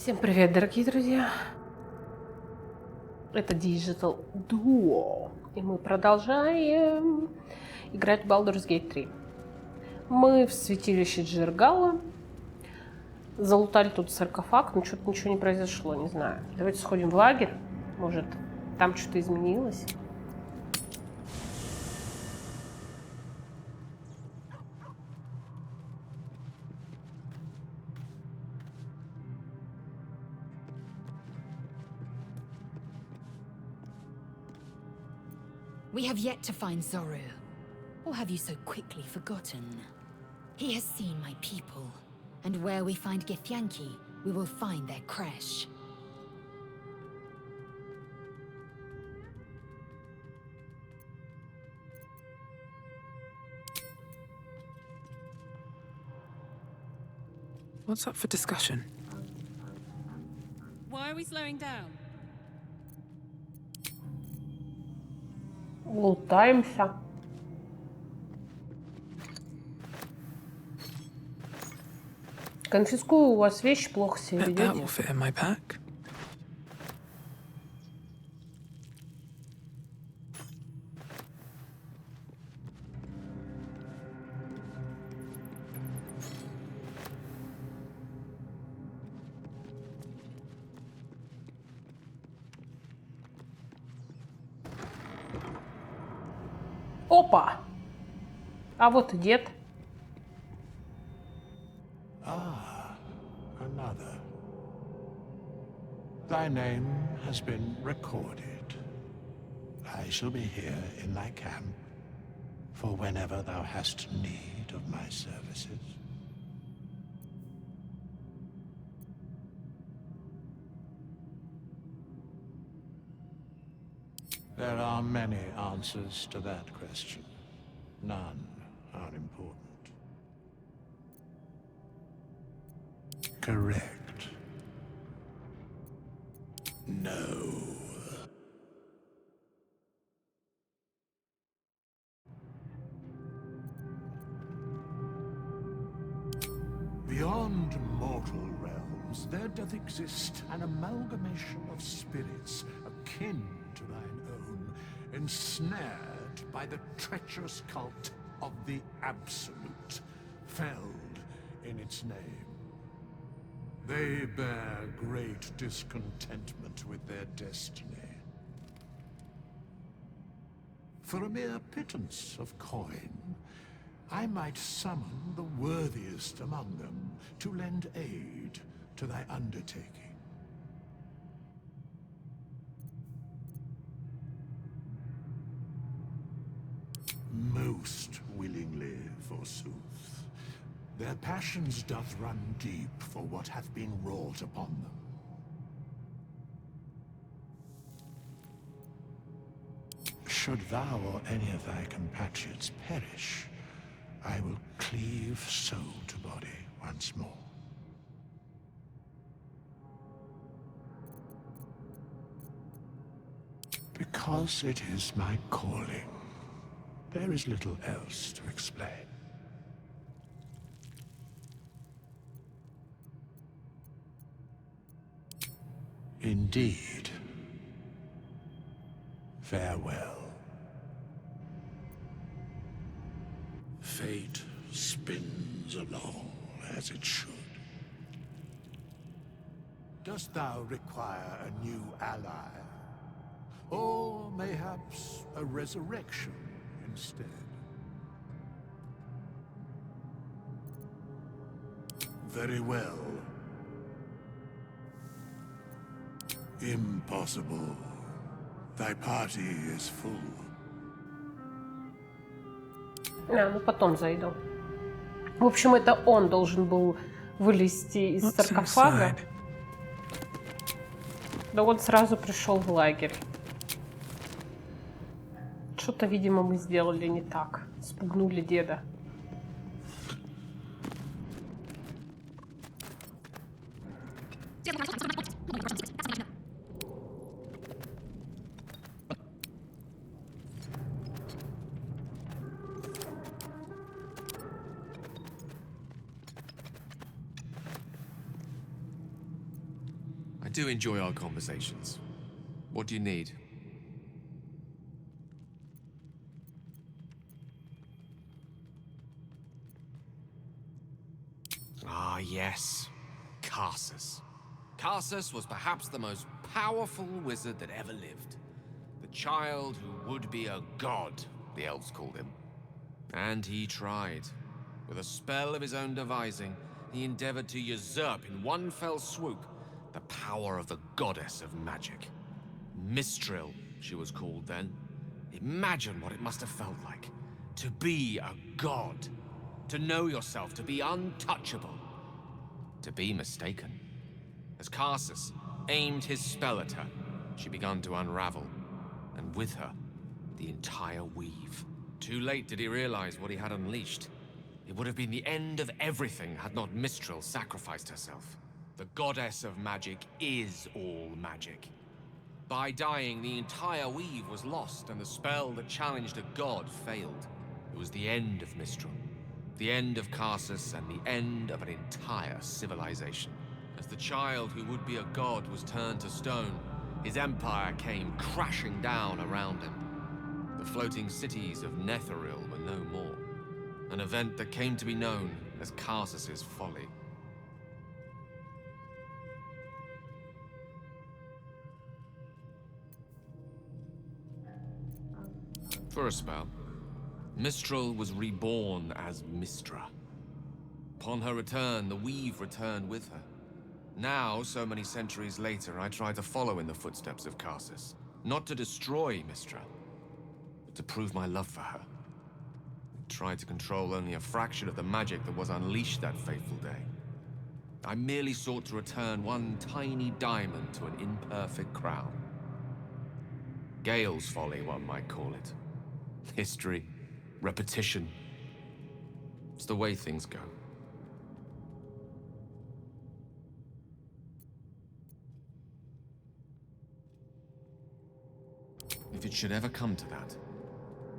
Всем привет, дорогие друзья! Это Digital Duo, и мы продолжаем играть в Baldur's Gate 3. Мы в святилище Джергала залутали тут саркофаг, но что-то ничего не произошло, не знаю. Давайте сходим в лагерь, может, там что-то изменилось. We have yet to find Zorrу. Or have you so quickly forgotten? He has seen my people, and where we find Githyanki, we will find their crash. What's up for discussion? Why are we slowing down? Лутаемся. Конфискую у вас вещи, плохо себя That ведете. will fit in my pack. Опа! А вот и дед. Another. Thy name has been recorded. I shall be here in thy camp for whenever thou hast need of my services. There are many answers to that question. None are important. Correct. No. Beyond mortal realms, there doth exist an amalgamation of spirits akin to thine own, ensnared by the treacherous cult of the Absolute, felled in its name. They bear great discontentment with their destiny. For a mere pittance of coin, I might summon the worthiest among them to lend aid to thy undertaking. Most willingly, forsooth. Their passions doth run deep for what hath been wrought upon them. Should thou or any of thy compatriots perish, I will cleave soul to body once more. Because it is my calling, there is little else to explain. Indeed. Farewell. Fate spins along as it should. Dost thou require a new ally? Or mayhaps a resurrection instead? Very well. Impossible. Thy party is full. Ну потом зайду. В общем, это он должен был вылезти из саркофага. Да он сразу пришел в лагерь. Что-то, видимо, мы сделали не так. Спугнули деда. I do enjoy our conversations. What do you need? Ah, yes. Karsus. Karsus was perhaps the most powerful wizard that ever lived. The child who would be a god, the elves called him. And he tried. With a spell of his own devising, he endeavored to usurp in one fell swoop the power of the goddess of magic. Mistril, she was called then. Imagine what it must have felt like. To be a god. To know yourself, to be untouchable. To be mistaken. As Karsus aimed his spell at her, she began to unravel. And with her, the entire weave. Too late did he realize what he had unleashed. It would have been the end of everything had not Mistril sacrificed herself. The goddess of magic is all magic. By dying, the entire weave was lost, and the spell that challenged a god failed. It was the end of Mistril. The end of Karsus, and the end of an entire civilization. As the child who would be a god was turned to stone, his empire came crashing down around him. The floating cities of Netheril were no more. An event that came to be known as Karsus's folly. For a spell, Mistril was reborn as Mistra. Upon her return, the weave returned with her. Now, so many centuries later, I try to follow in the footsteps of Karsus. Not to destroy Mistra, but to prove my love for her. I tried to control only a fraction of the magic that was unleashed that fateful day. I merely sought to return one tiny diamond to an imperfect crown. Gale's folly, one might call it. History, repetition. It's the way things go. If it should ever come to that,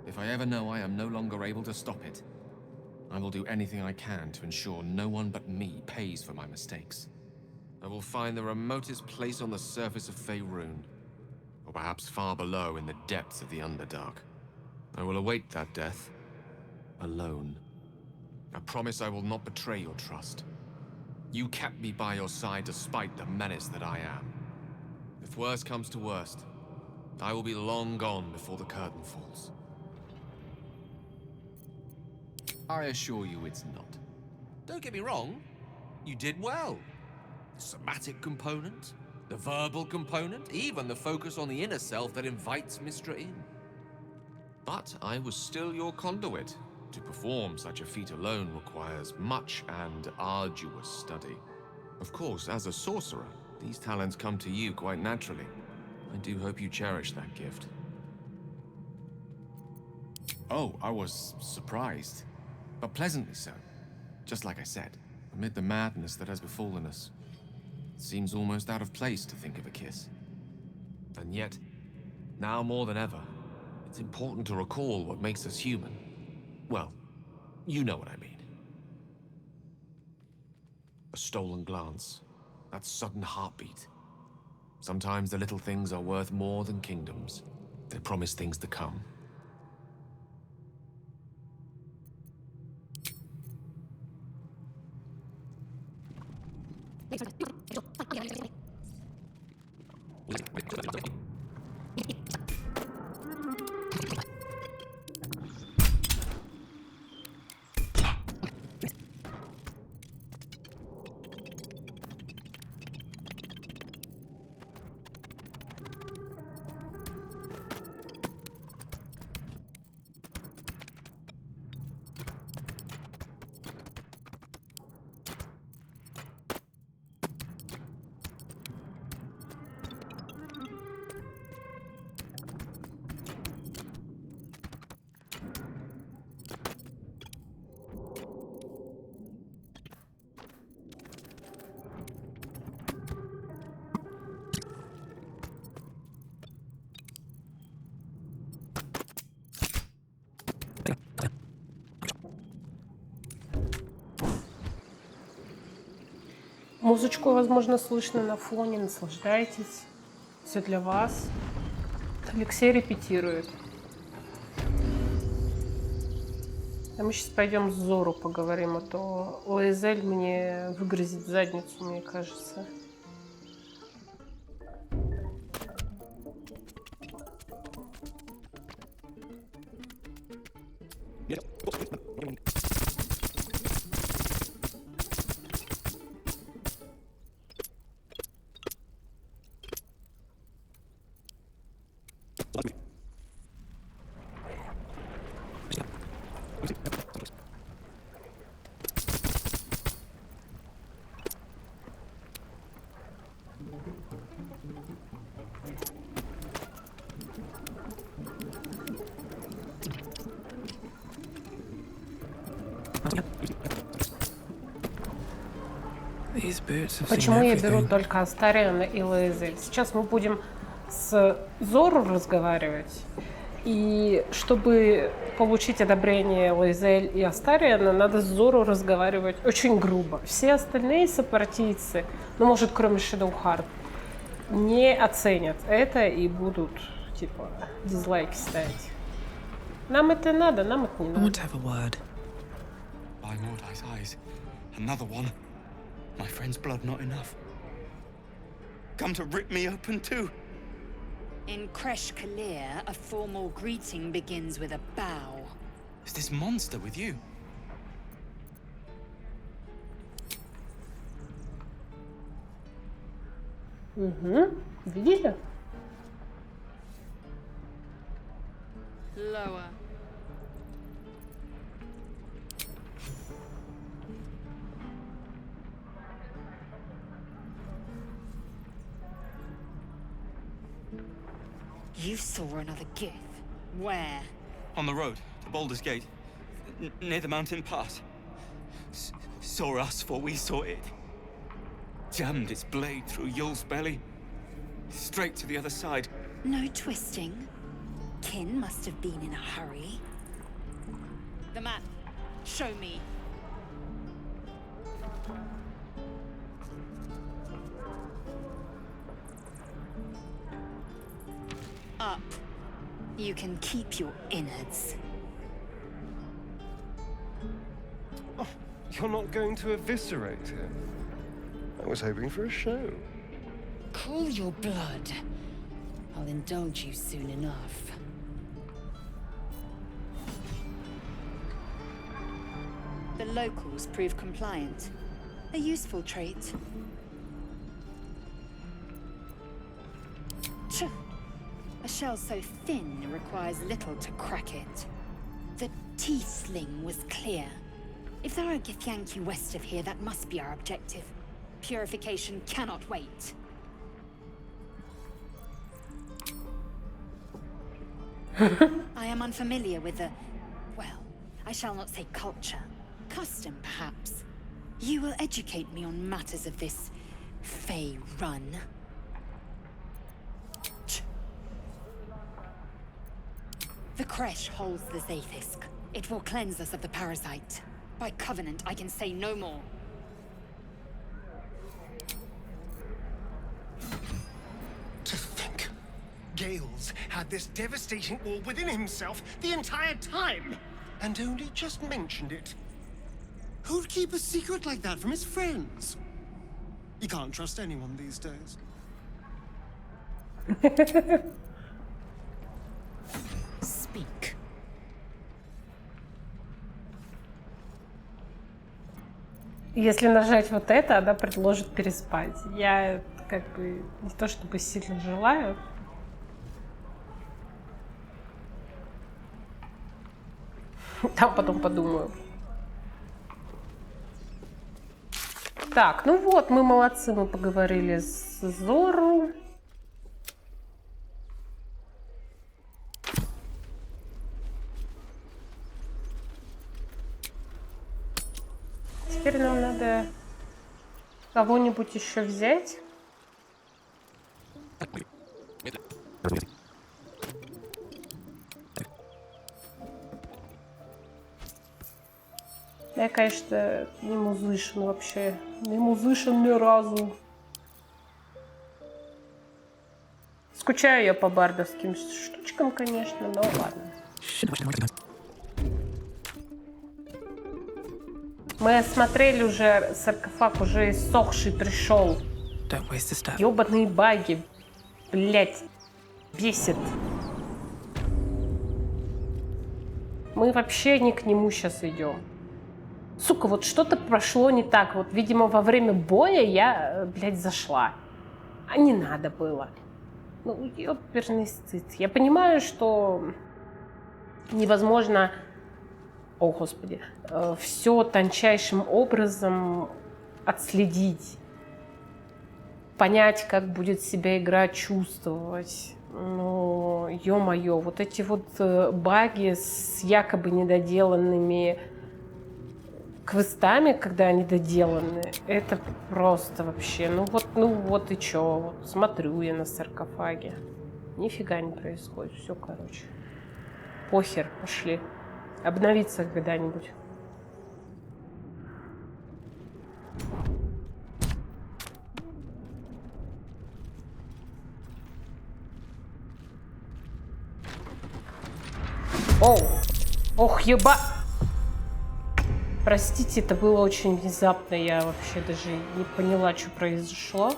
if I ever know I am no longer able to stop it, I will do anything I can to ensure no one but me pays for my mistakes. I will find the remotest place on the surface of Faerun, or perhaps far below in the depths of the Underdark. I will await that death, alone. I promise I will not betray your trust. You kept me by your side despite the menace that I am. If worst comes to worst, I will be long gone before the curtain falls. I assure you it's not. Don't get me wrong, you did well. The somatic component, the verbal component, even the focus on the inner self that invites Mistra in. But I was still your conduit. To perform such a feat alone requires much and arduous study. Of course, as a sorcerer, these talents come to you quite naturally. I do hope you cherish that gift. Oh, I was surprised, but pleasantly so. Just like I said, amid the madness that has befallen us, it seems almost out of place to think of a kiss. And yet, now more than ever, it's important to recall what makes us human. Well, you know what I mean. A stolen glance, that sudden heartbeat. Sometimes the little things are worth more than kingdoms. They promise things to come. Музычку, возможно, слышно на фоне. Наслаждайтесь. Все для вас. Алексей репетирует. А мы сейчас пойдем с Зорру поговорим, а то Лаэзель мне выгрызет задницу, мне кажется. These boots have seen Почему я беру everything. только Астариана и Лаэзель? Сейчас мы будем с Зорру разговаривать. И чтобы получить одобрение Лаэзель и Астариана, надо с Зорру разговаривать очень грубо. Все остальные сопартийцы, ну, может, кроме Shadowheart, не оценят это и будут, типа, дизлайки ставить. Нам это надо, нам это не I надо. want to have a word. By Mordai's eyes, another one. My friend's blood not enough. Come to rip me open too. In Kresh Kalir, a formal greeting begins with a bow. Is this monster with you? Угу. Видели? Lower. You saw another gith. Where? On the road to Baldur's Gate, near the mountain pass. Saw us, for we saw it. Jammed its blade through Yul's belly, straight to the other side. No twisting. Kin must have been in a hurry. The map. Show me. Up. You can keep your innards. Oh, you're not going to eviscerate him? I was hoping for a show. Cool your blood. I'll indulge you soon enough. The locals prove compliant. A useful trait. Tch. A shell so thin requires little to crack it. The teeth sling was clear. If there are Githyanki west of here, that must be our objective. Purification cannot wait. I am unfamiliar with the... well, I shall not say culture. Custom, perhaps. You will educate me on matters of this... Fey run. The Kresh holds the Zaithisk. It will cleanse us of the parasite. By covenant, I can say no more. To think, Gales had this devastating war within himself the entire time, and only just mentioned it. Who'd keep a secret like that from his friends? You can't trust anyone these days. Speak. Если нажать вот это, она предложит переспать. Я как бы не то чтобы сильно желаю. Там потом подумаю. Так, ну вот, мы молодцы, мы поговорили с Зорру. Теперь нам надо кого-нибудь еще взять. Я, конечно, не музышен вообще. Не музышен ни разу. Скучаю я по бардовским штучкам, конечно, но ладно. Мы осмотрели уже саркофаг, уже иссохший пришел. Ёбаные баги. Блять. Бесит. Мы вообще не к нему сейчас идем. Сука, вот что-то прошло не так. Вот, видимо, во время боя я, блядь, зашла. А не надо было. Ну, ёперный стыд. Я понимаю, что невозможно, о господи, все тончайшим образом отследить. Понять, как будет себя игра чувствовать. Ну, ё-моё, вот эти вот баги с якобы недоделанными квестами, когда они доделаны, это просто вообще, ну вот и чё, вот смотрю я на саркофаге, нифига не происходит, все, короче, похер, пошли, обновиться когда-нибудь. Оу, ох, еба... Простите, это было очень внезапно, я вообще даже не поняла, что произошло.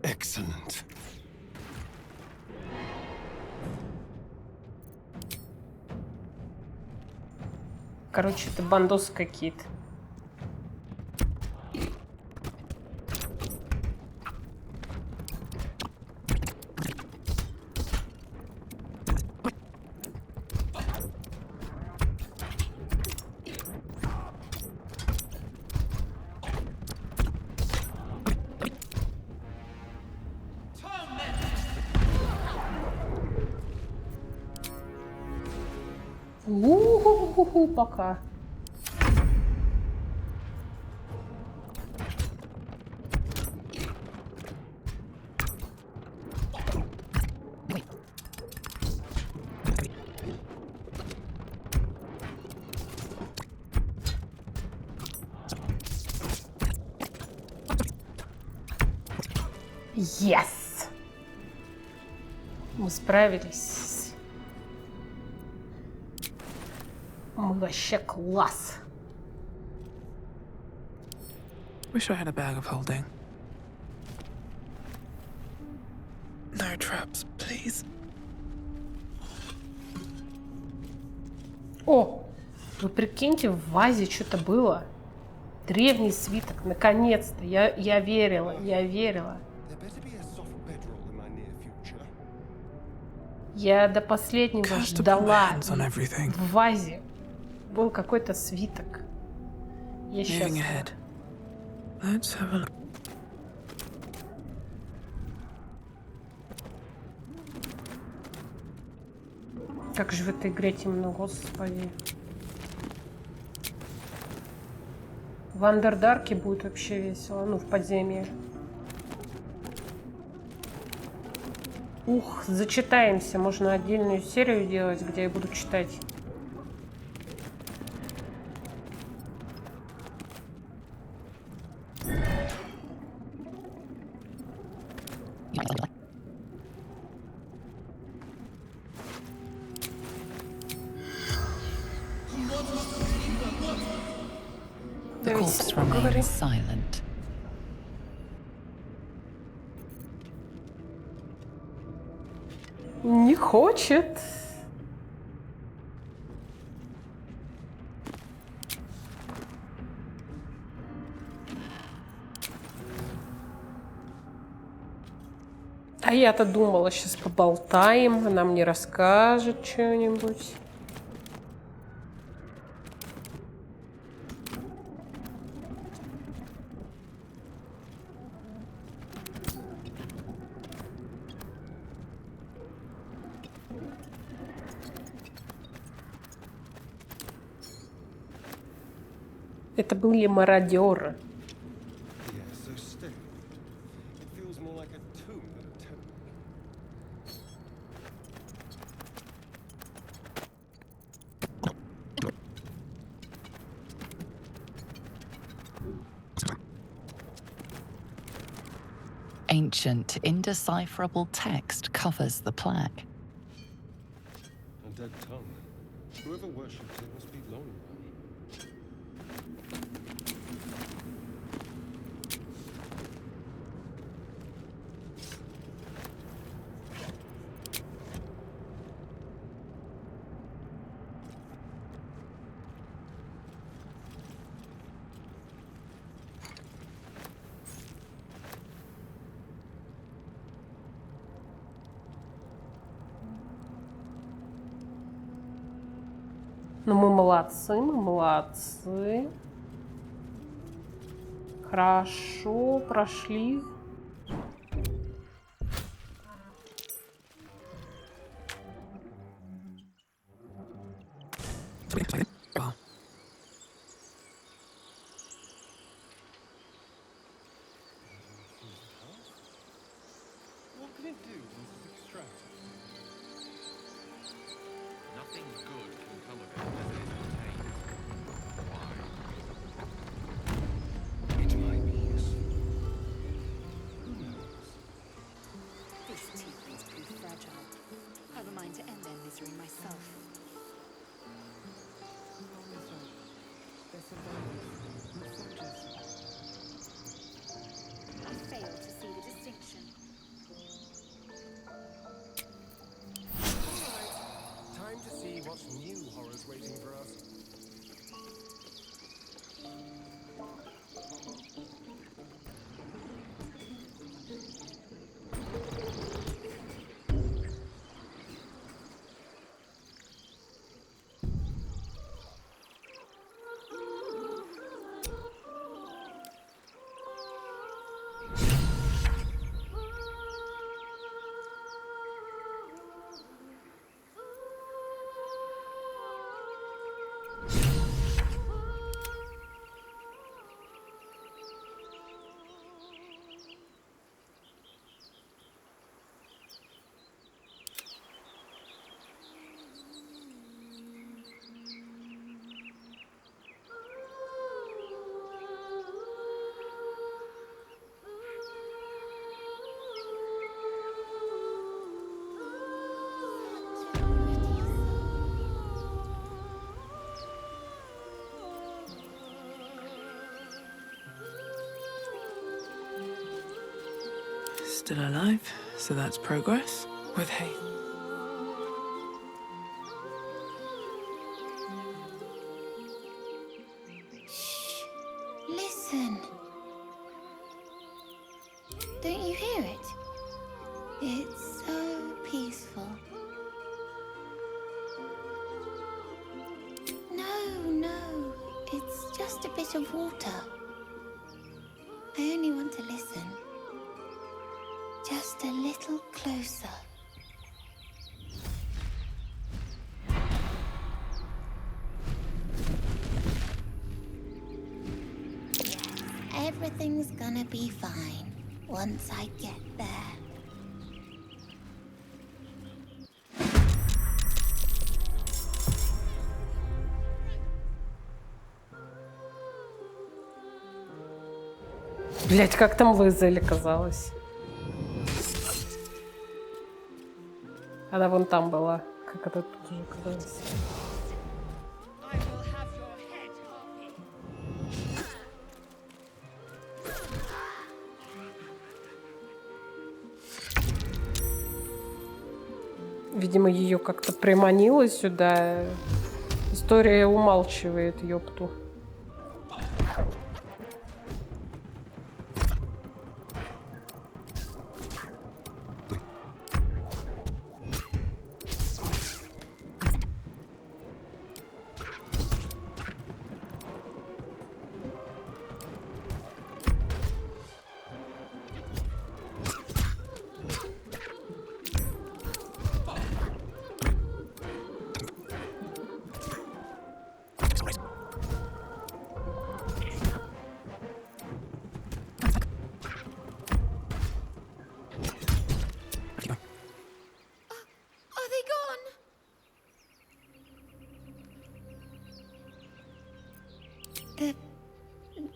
Excellent. Короче, это бандосы какие-то. У-ху-ху-ху, пока. Yes! Мы справились. Мы вообще класс. Wish I had a bag of holding. No traps, please. О, вы прикиньте, в вазе что-то было. Древний свиток, наконец-то. Я верила, я верила. Я до последнего ждала. В вазе был какой-то свиток. Я сейчас... Как же в этой игре темно, господи. В Андердарке будет вообще весело, ну, в подземье. Ух, зачитаемся. Можно отдельную серию делать, где я буду читать. The corpse remains silent. Не хочет. А я-то думала, сейчас поболтаем, она мне расскажет что-нибудь. Это были мародеры. Ancient, indecipherable text covers the plaque. A dead tongue. Whoever worshipped it must be long gone. Ну, мы молодцы, мы молодцы. Хорошо, прошли. What can it do once it's extracted? Nothing good can come of it as it is contained. Why? It might be useful. Who knows? This tiefling's too fragile. I've a mind to end their misery myself. I fail to see the distinction. Time to see what new horrors waiting for us. Still alive, so that's progress. With hay. Listen. Don't you hear it? It's so peaceful. No, it's just a bit of water. I only want to listen. Just a little closer. Yes, everything's gonna be fine once I get there. Блять, как там Лаэзель оказалась? Она вон там была. Как это тут уже оказалось? Видимо, ее как-то приманило сюда. История умалчивает, ёпту.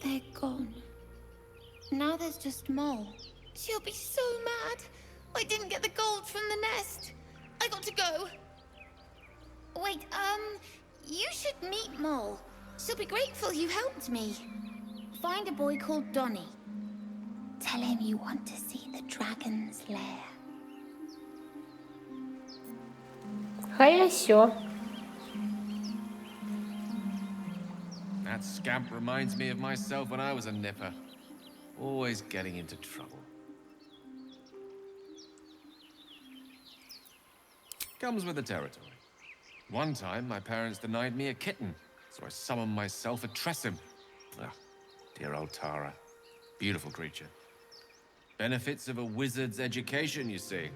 They're gone. Now there's just Mole, She'll be so mad. I didn't get the gold from the nest. I got to go. Wait, you should meet Mole. She'll be grateful you helped me. Find a boy called Donny. Tell him you want to see the dragon's lair. Хорошо. That scamp reminds me of myself when I was a nipper. Always getting into trouble. Comes with the territory. One time, my parents denied me a kitten, so I summoned myself a Tressim. Ah, dear old Tara. Beautiful creature. Benefits of a wizard's education, you see.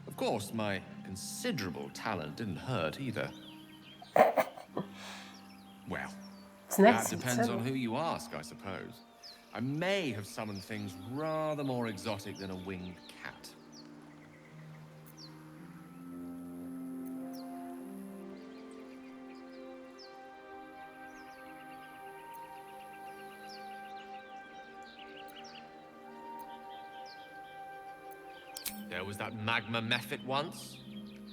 Of course, my considerable talent didn't hurt either. Well, that depends on who you ask, I suppose. I may have summoned things rather more exotic than a winged cat. There was that magma mephit once.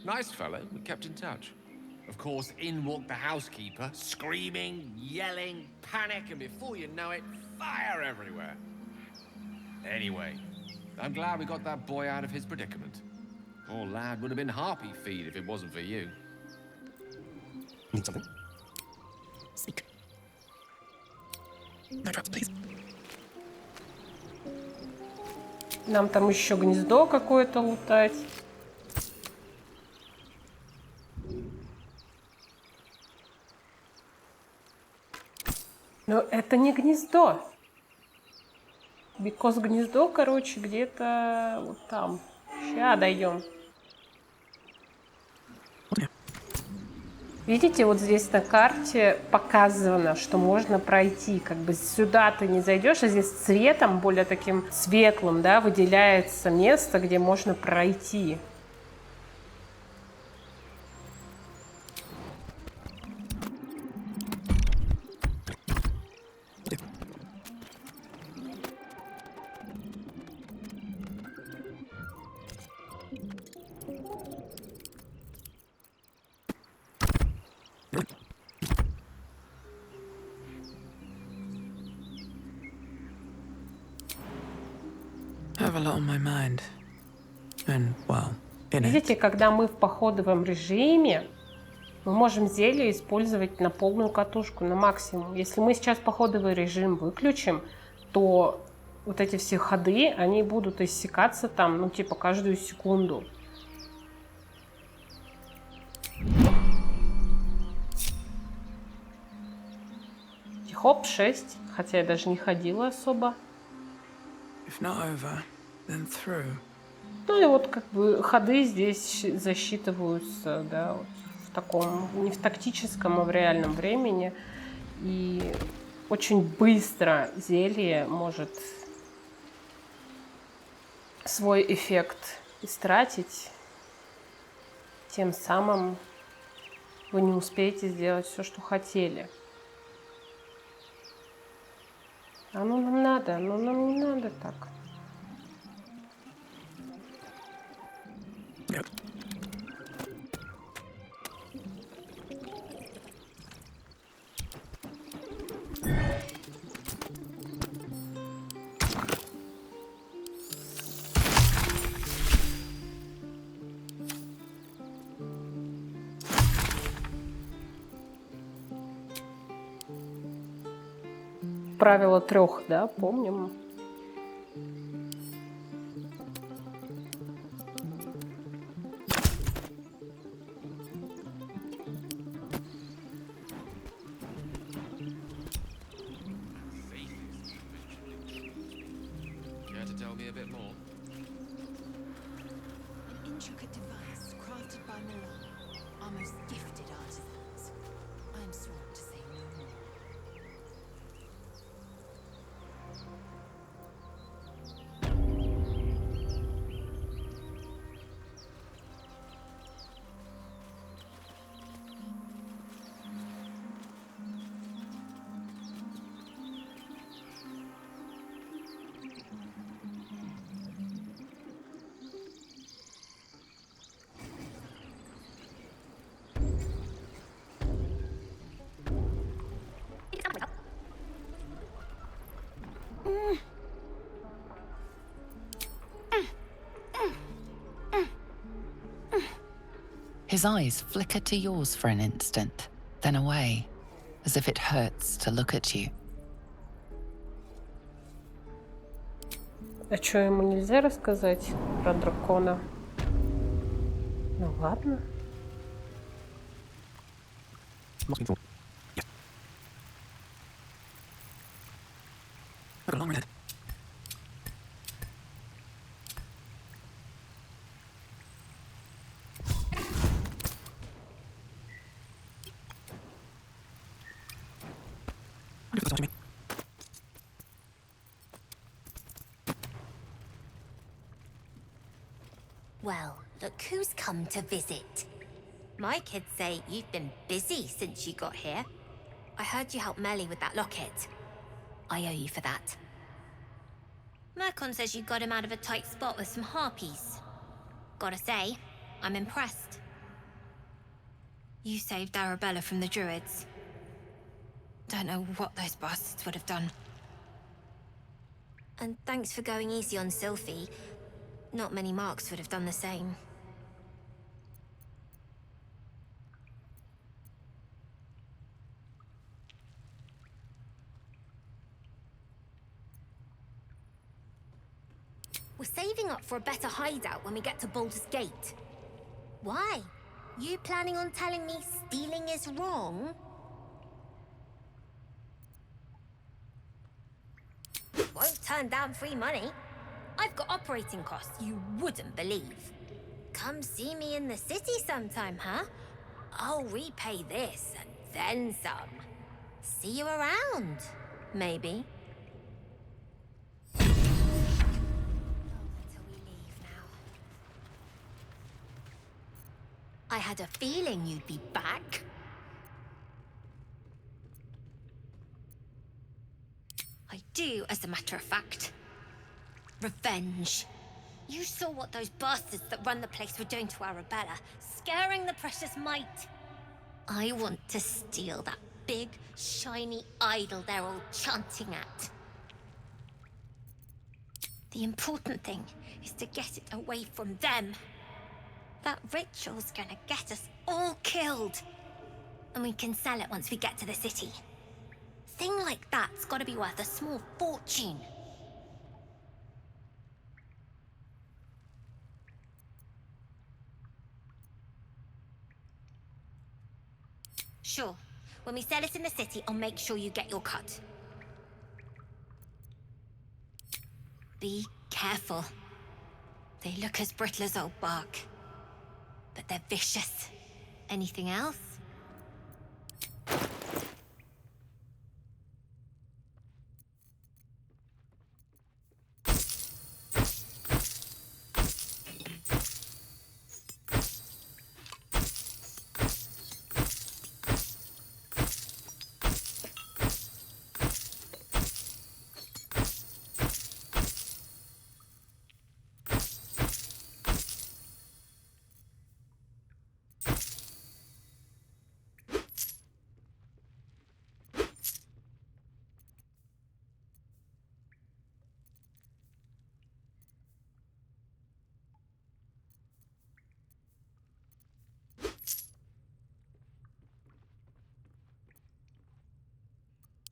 Nice fellow, we kept in touch. Of course, in walked the housekeeper, screaming, yelling, panic, and before you know it, fire everywhere. Anyway, I'm glad we got that boy out of his predicament. Poor lad would have been harpy feed if it wasn't for you. Need something? Speak. No traps, please. Нам там еще гнездо какое-то лутать. Но это не гнездо. Бикос гнездо, короче, где-то вот там. Сейчас дойдем. Видите, вот здесь на карте показано, что можно пройти. Как бы сюда ты не зайдешь, а здесь цветом, более таким светлым, да, выделяется место, где можно пройти. Видите, когда мы в походовом режиме, мы можем зелье использовать на полную катушку, на максимум. Если мы сейчас походовый режим выключим, то вот эти все ходы, они будут иссякаться там, ну, типа, каждую секунду. Хоп, 6, хотя я даже не ходила особо. Ну и вот как бы ходы здесь засчитываются, да, вот в таком, не в тактическом, а в реальном времени. И очень быстро зелье может свой эффект истратить. Тем самым вы не успеете сделать все, что хотели. А ну нам надо, ну нам не надо так. Правило 3, да, помним. His eyes flicker to yours for an instant, then away, as if it hurts to look at you. А что, ему нельзя рассказать про дракона? Ну ладно. Well, look who's come to visit. My kids say you've been busy since you got here. I heard you helped Melly with that locket. I owe you for that. Mercon says you got him out of a tight spot with some harpies. Gotta say, I'm impressed. You saved Arabella from the druids. Don't know what those bastards would have done. And thanks for going easy on Sylphie. Not many marks would have done the same. We're saving up for a better hideout when we get to Baldur's Gate. Why? You planning on telling me stealing is wrong? Won't turn down free money. I've got operating costs you wouldn't believe. Come see me in the city sometime, huh? I'll repay this and then some. See you around, maybe. Until we leave now. I had a feeling you'd be back. I do, as a matter of fact. Revenge. You saw what those bastards that run the place were doing to Arabella, scaring the precious mite. I want to steal that big, shiny idol they're all chanting at. The important thing is to get it away from them. That ritual's gonna get us all killed. And we can sell it once we get to the city. Thing like that's gotta be worth a small fortune. Sure. When we sell it in the city, I'll make sure you get your cut. Be careful. They look as brittle as old bark. But they're vicious. Anything else?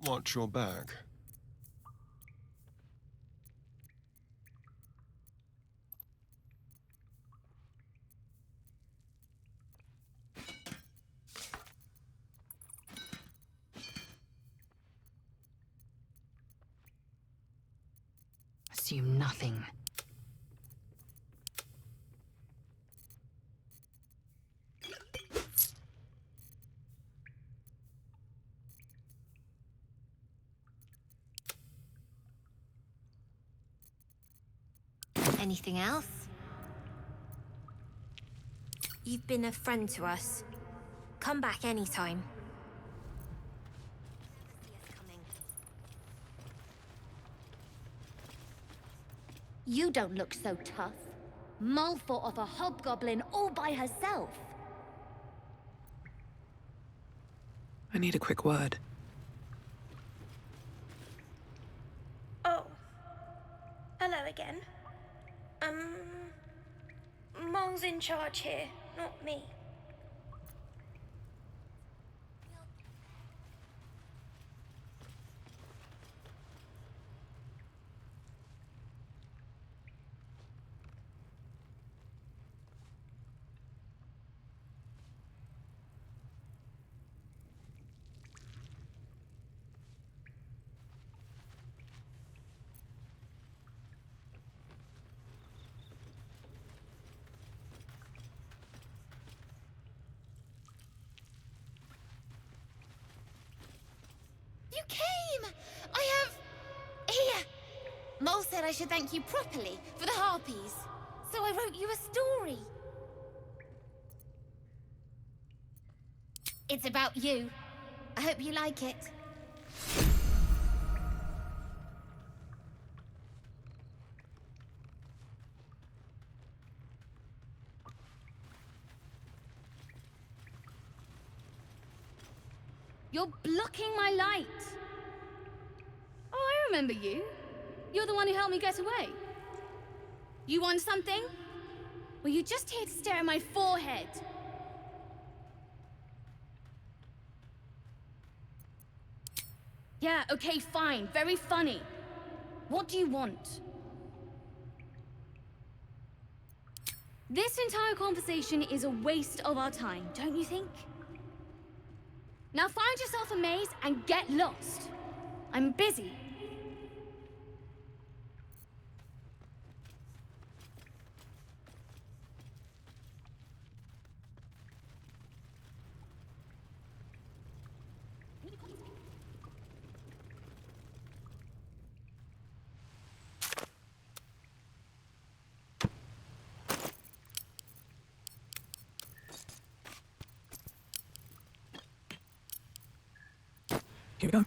Watch your back. Assume nothing. Anything else? You've been a friend to us. Come back anytime. You don't look so tough. Mull fought off a hobgoblin all by herself. I need a quick word. Oh. Hello again. Mull's in charge here, not me. You came! I have... Here! Mole said I should thank you properly for the harpies. So I wrote you a story. It's about you. I hope you like it. You're blocking my light. Oh, I remember you. You're the one who helped me get away. You want something? Were you just here to stare at my forehead? Yeah, okay, fine. Very funny. What do you want? This entire conversation is a waste of our time, don't you think? Now find yourself a maze and get lost. I'm busy. Here we go.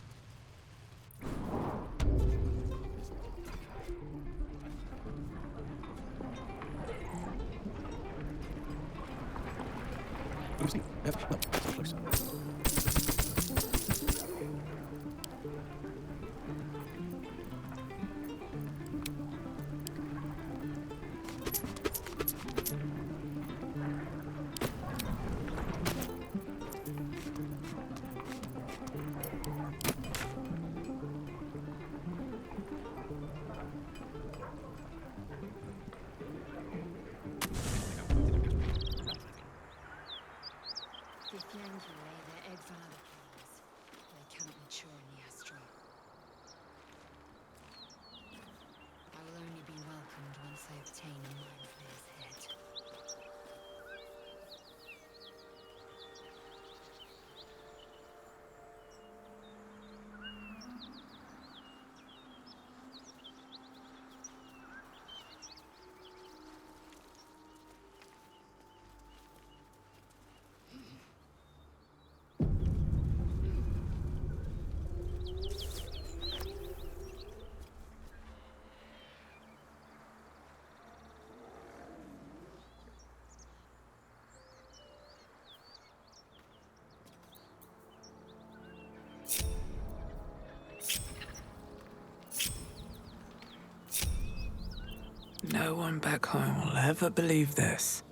No one back home will ever believe this.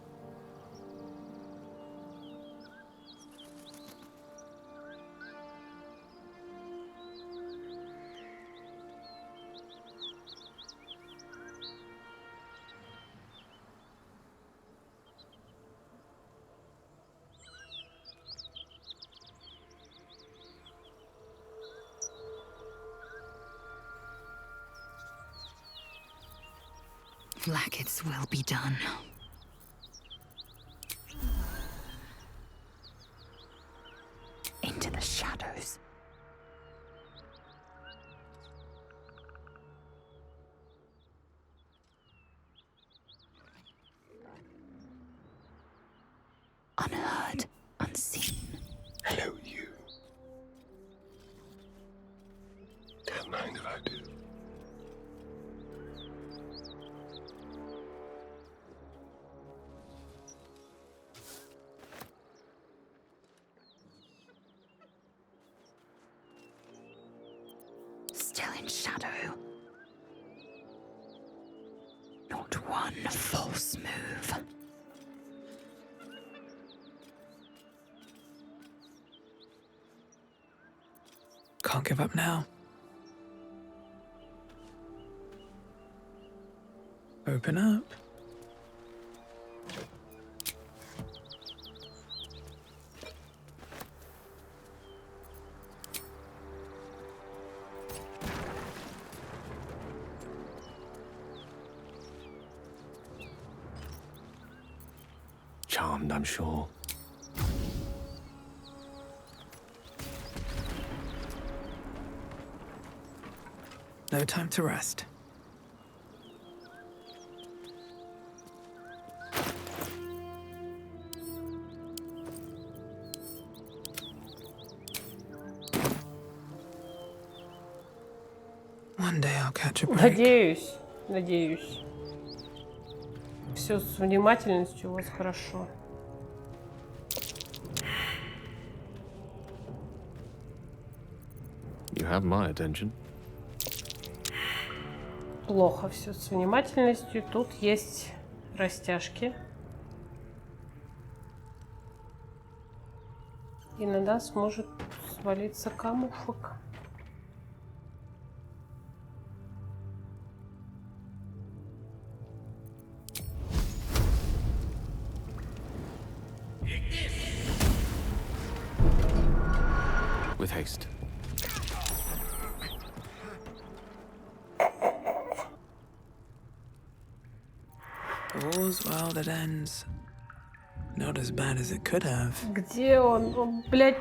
Blackets will be done. Into the shadows. Unheard, unseen. Hello, you. Don't mind if I do. Still in shadow. Not one false move. Can't give up now. Open up. Charmed, I'm sure. No time to rest. One day I'll catch a break. Надеюсь, надеюсь. Все с внимательностью у вас хорошо. You have my attention. Плохо все с внимательностью. Тут есть растяжки. И на нас может свалиться камушек. With haste. All's well that ends. Not as bad as it could have. Где он? Он, блядь,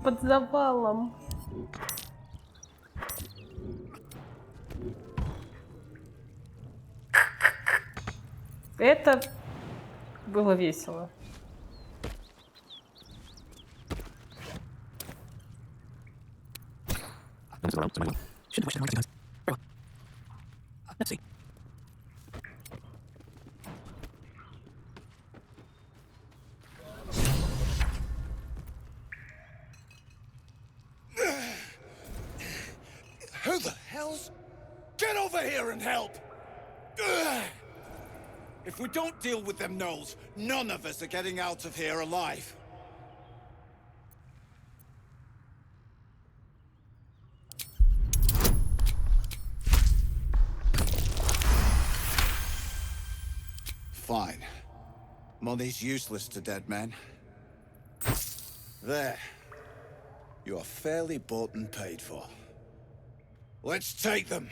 под завалом. Это было весело. Who the hell's... Get over here and help! Ugh. If we don't deal with them gnolls, none of us are getting out of here alive. Fine. Money's useless to dead men. There. You are fairly bought and paid for. Let's take them.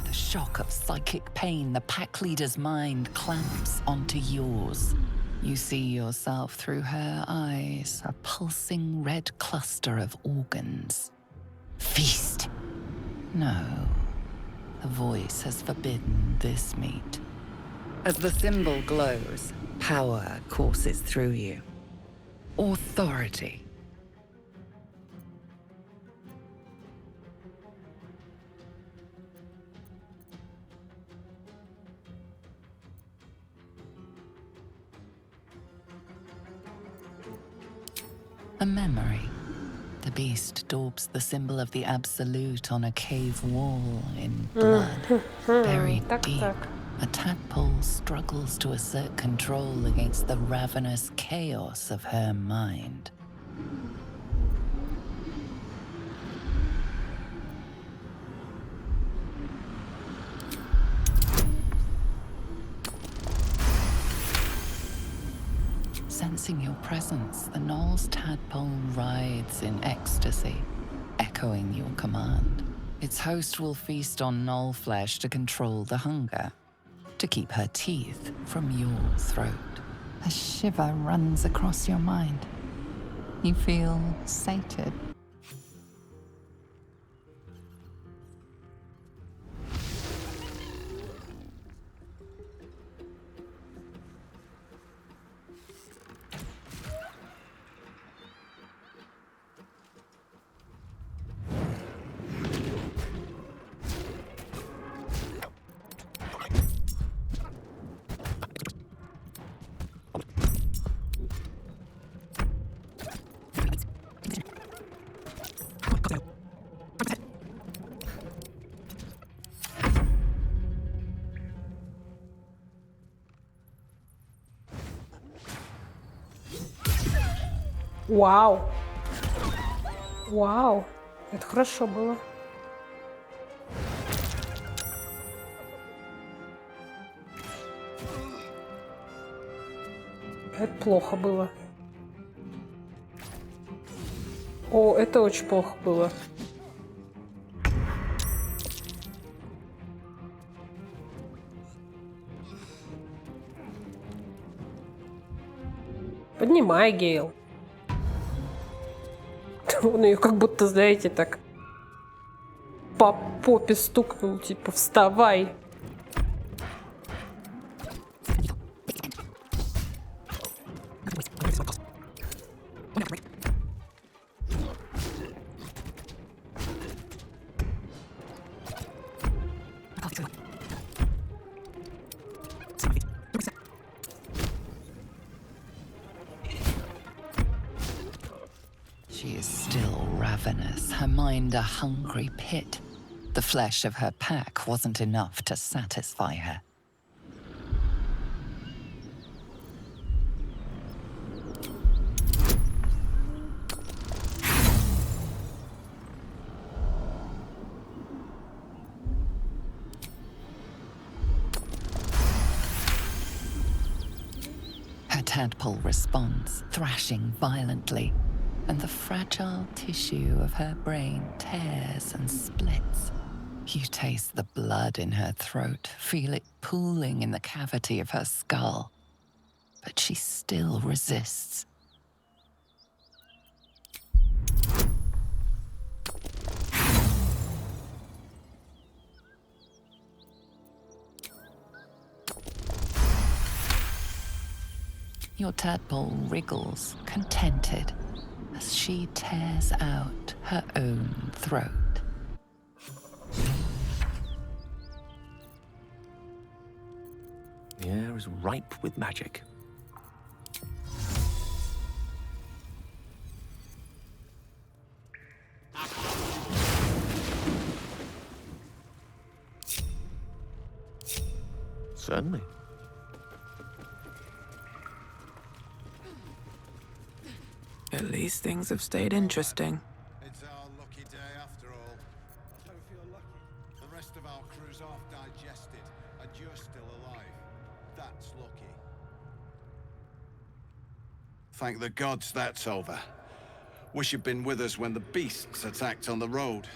The shock of psychic pain, the pack leader's mind clamps onto yours. You see yourself through her eyes, a pulsing red cluster of organs. Feast! No, the voice has forbidden this meat. As the symbol glows, power courses through you. Authority. A memory. The beast daubs the symbol of the Absolute on a cave wall in blood, buried deep. A tadpole struggles to assert control against the ravenous chaos of her mind. Sensing your presence, the gnoll's tadpole writhes in ecstasy, echoing your command. Its host will feast on gnoll flesh to control the hunger, to keep her teeth from your throat. A shiver runs across your mind. You feel sated. Вау! Вау! Это хорошо было. Это плохо было. О, это очень плохо было. Поднимай, Гейл. Он ее как будто, знаете, так по попе стукнул, типа, вставай. She is still ravenous, her mind a hungry pit. The flesh of her pack wasn't enough to satisfy her. Her tadpole responds, thrashing violently, and the fragile tissue of her brain tears and splits. You taste the blood in her throat, feel it pooling in the cavity of her skull. But she still resists. Your tadpole wriggles, contented, as she tears out her own throat. The air is ripe with magic. Certainly. At least things have stayed interesting. It's our lucky day after all. I don't feel lucky. The rest of our crew's half digested, and you're still alive. That's lucky. Thank the gods that's over. Wish you'd been with us when the beasts attacked on the road.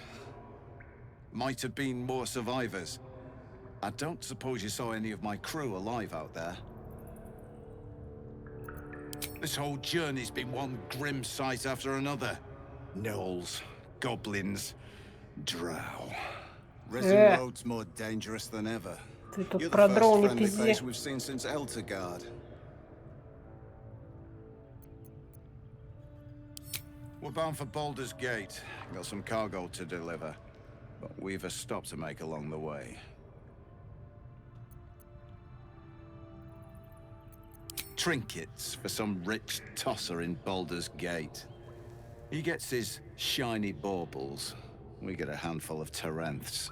Might have been more survivors. I don't suppose you saw any of my crew alive out there. This whole journey's been one grim sight after another. Gnolls, goblins, drow. Risen road's more dangerous than ever. Ты тут You're про the дрон first не friendly пизди. face we've seen since Eltergard. We're bound for Baldur's Gate. Got some cargo to deliver, but we've a stop to make along the way. Trinkets for some rich tosser in Baldur's Gate. He gets his shiny baubles. We get a handful of Terenths.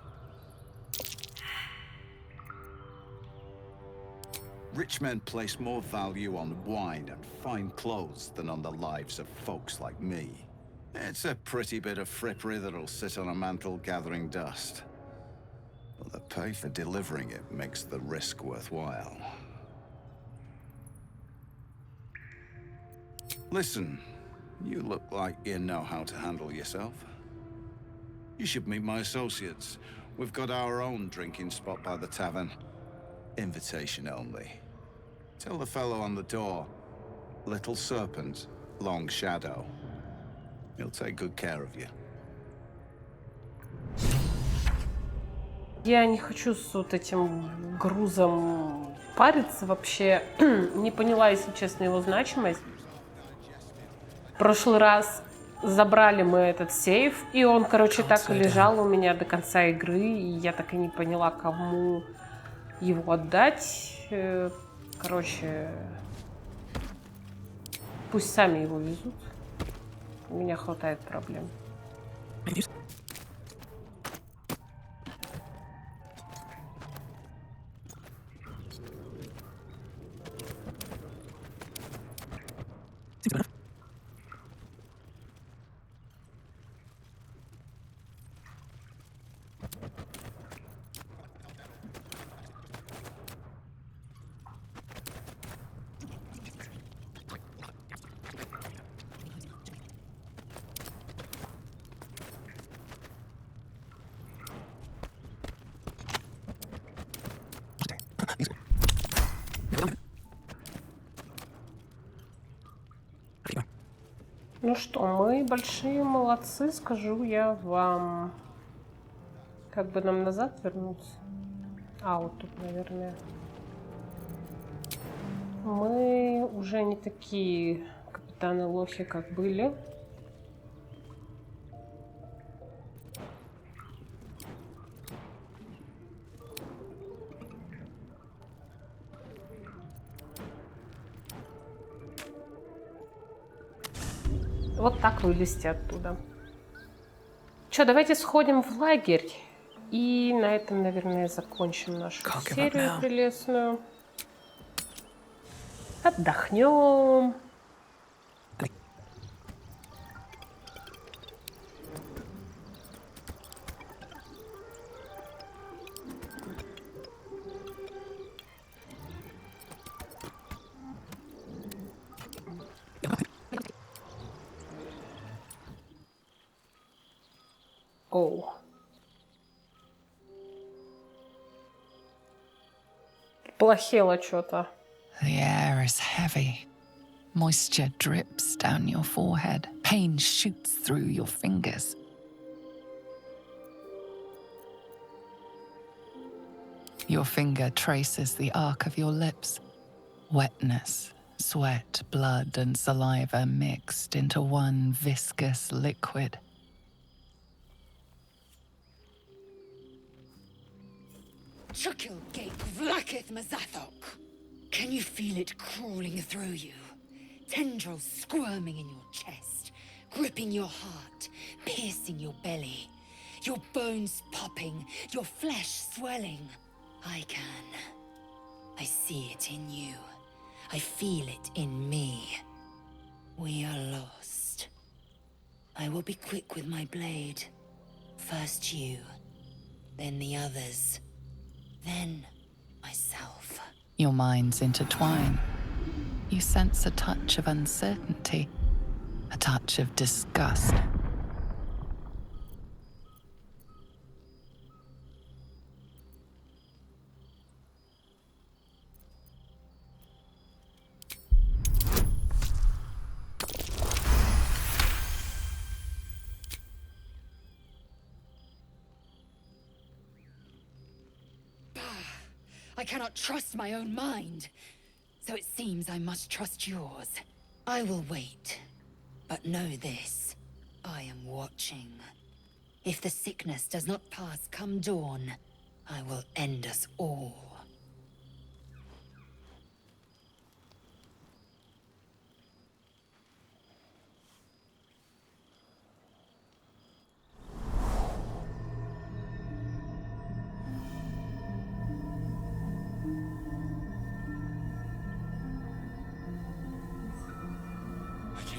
Rich men place more value on wine and fine clothes than on the lives of folks like me. It's a pretty bit of frippery that'll sit on a mantle gathering dust. But the pay for delivering it makes the risk worthwhile. Listen, you look like you know how to handle yourself. You should meet my associates. We've got our own drinking spot by the tavern. Invitation only. Tell the fellow on the door, Little Serpent, Long Shadow. He'll take good care of you. Я не хочу с вот этим грузом париться вообще. Не поняла, если честно, его значимость. В прошлый раз забрали мы этот сейф, и он, короче, так и лежал у меня до конца игры, и я так и не поняла, кому его отдать. Короче, пусть сами его везут. У меня хватает проблем. Ну что, мы большие молодцы, скажу я вам. Как бы нам назад вернуться? А, вот тут, наверное. Мы уже не такие капитаны-лохи, как были. Вот так вылезти оттуда. Чё, давайте сходим в лагерь. И на этом, наверное, закончим нашу серию прелестную. Отдохнем. Оу. Поплохело что-то. The air is heavy. Moisture drips down your forehead. Pain shoots through your fingers. Your finger traces the arc of your lips. Wetness, sweat, blood, and saliva mixed into one viscous liquid. Chukil gate vlaketh mazathok. Can you feel it crawling through you? Tendrils squirming in your chest, gripping your heart, piercing your belly. Your bones popping, your flesh swelling. I can. I see it in you. I feel it in me. We are lost. I will be quick with my blade. First you, then the others. Then myself. Your minds intertwine. You sense a touch of uncertainty, a touch of disgust. I cannot trust my own mind. So it seems I must trust yours. I will wait. But know this. I am watching. If the sickness does not pass come dawn, I will end us all.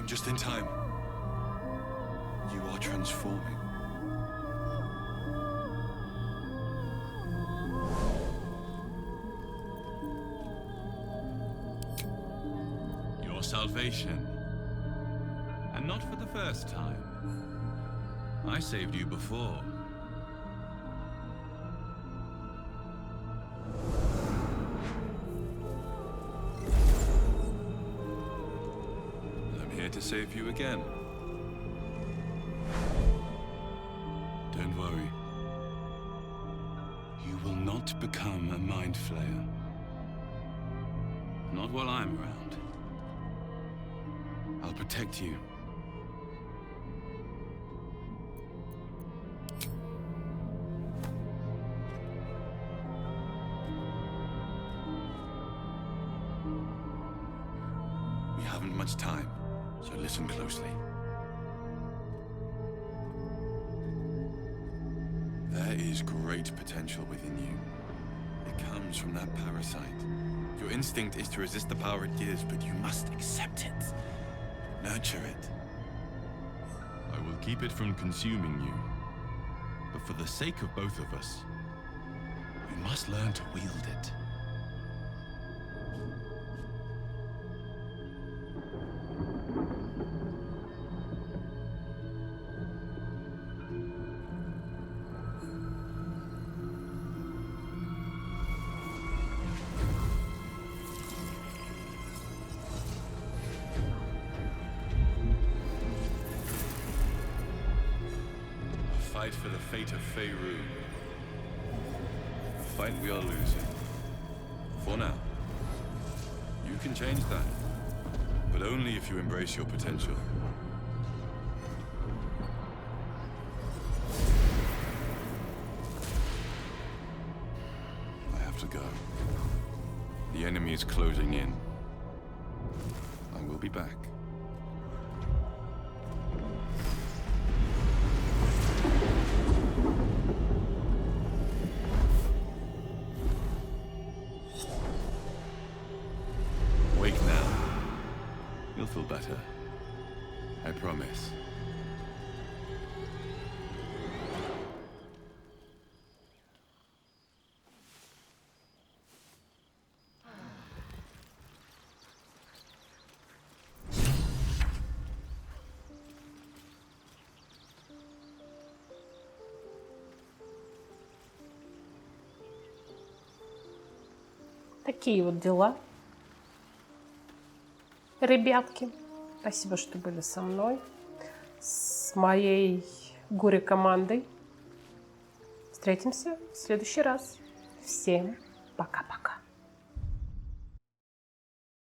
Just in time. You are transforming. Your salvation. And not for the first time. I saved you before. To save you again. Don't worry. You will not become a mind flayer. Not while I'm around. I'll protect you. We haven't much time. So listen closely. There is great potential within you. It comes from that parasite. Your instinct is to resist the power it gives, but you must accept it. Nurture it. I will keep it from consuming you. But for the sake of both of us, we must learn to wield it. fight for the fate of Faerû. A fight we are losing. For now. You can change that, but only if you embrace your potential. I have to go. The enemy is closing in. I will be back. Wake now. You'll feel better. I promise. Такие вот дела. Ребятки, спасибо, что были со мной, с моей горе-командой. Встретимся в следующий раз. Всем пока-пока.